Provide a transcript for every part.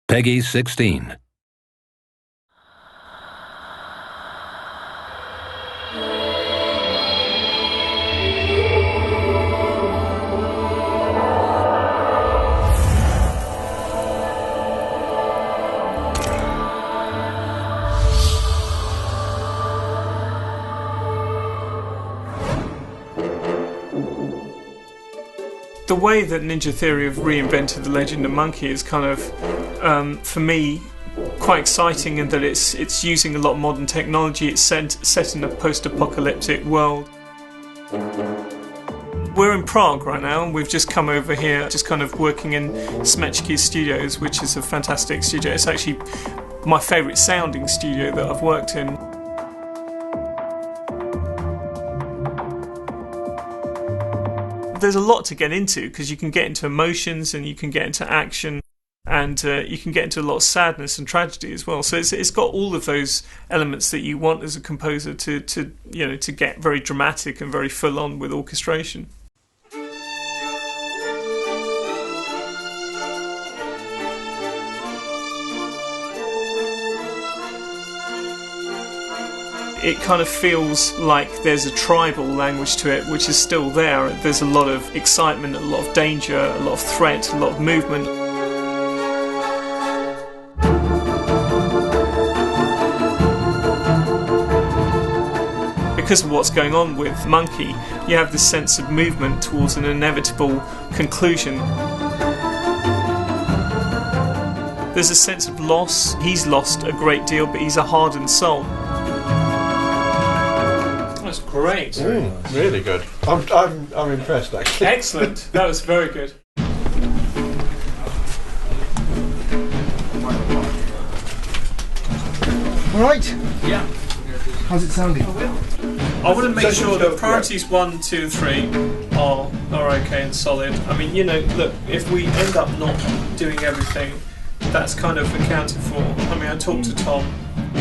Peggy 16. The way that Ninja Theory have reinvented the Legend of Monkey is kind of, for me, quite exciting in that it's using a lot of modern technology. It's set in a post-apocalyptic world. We're in Prague right now, and we've just come over here, just kind of working in Smečky Studios, which is a fantastic studio. It's actually my favourite sounding studio that I've worked in. There's a lot to get into because you can get into emotions and you can get into action and you can get into a lot of sadness and tragedy as well. So it's got all of those elements that you want as a composer to get very dramatic and very full on with orchestration. It kind of feels like there's a tribal language to it, which is still there. There's a lot of excitement, a lot of danger, a lot of threat, a lot of movement. Because of what's going on with Monkey, you have this sense of movement towards an inevitable conclusion. There's a sense of loss. He's lost a great deal, but he's a hardened soul. That's great. Really good. I'm impressed, actually. Excellent. That was very good. All right. Yeah. How's it sounding? I want to make sure that priorities 1, 2, and 3 are okay and solid. I mean, look, if we end up not doing everything, that's kind of accounted for. I mean, I talked to Tom.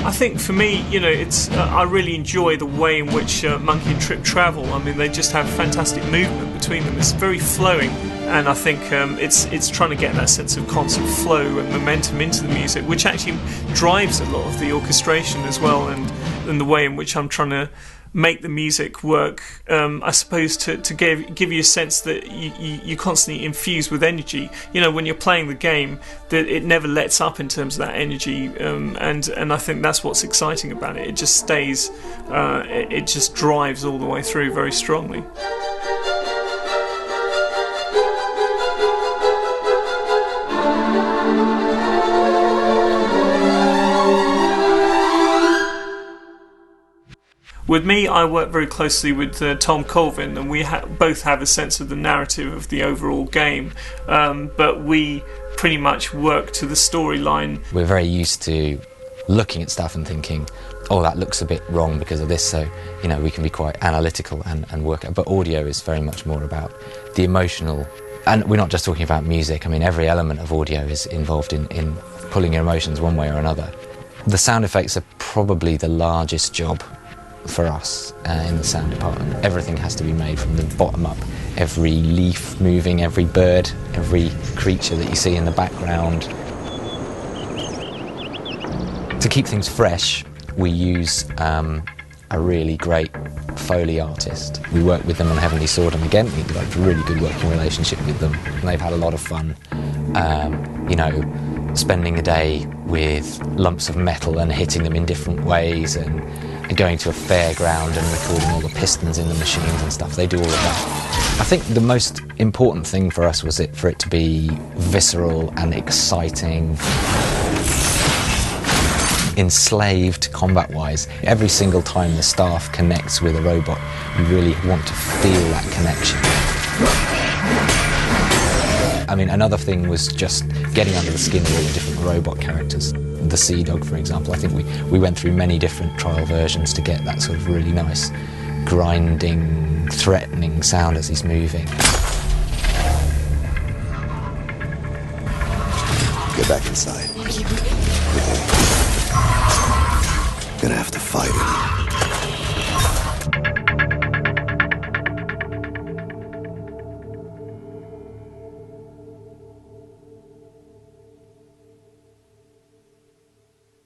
I think for me, it's I really enjoy the way in which Monkey and Trip travel. I mean, they just have fantastic movement between them. It's very flowing, and I think it's trying to get that sense of constant flow and momentum into the music, which actually drives a lot of the orchestration as well, and the way in which I'm trying to make the music work, I suppose, to give you a sense that you constantly infuse with energy. When you're playing the game, that it never lets up in terms of that energy, and I think that's what's exciting about it. It just stays, it just drives all the way through very strongly. With me, I work very closely with Tom Colvin, and we both have a sense of the narrative of the overall game, but we pretty much work to the storyline. We're very used to looking at stuff and thinking, oh, that looks a bit wrong because of this, so we can be quite analytical and work out. But audio is very much more about the emotional, and we're not just talking about music. I mean, every element of audio is involved in pulling your emotions one way or another. The sound effects are probably the largest job for us in the sound department. Everything has to be made from the bottom up. Every leaf moving, every bird, every creature that you see in the background. To keep things fresh, we use a really great Foley artist. We work with them on Heavenly Sword, and again, we've got a really good working relationship with them. And they've had a lot of fun, spending a day with lumps of metal and hitting them in different ways, and going to a fairground and recording all the pistons in the machines and stuff. They do all of that. I think the most important thing for us was for it to be visceral and exciting. Enslaved combat-wise. Every single time the staff connects with a robot, you really want to feel that connection. I mean, another thing was just getting under the skin of all the different robot characters. The Sea Dog, for example, I think we went through many different trial versions to get that sort of really nice, grinding, threatening sound as he's moving. Get back inside. Gonna have to fight him.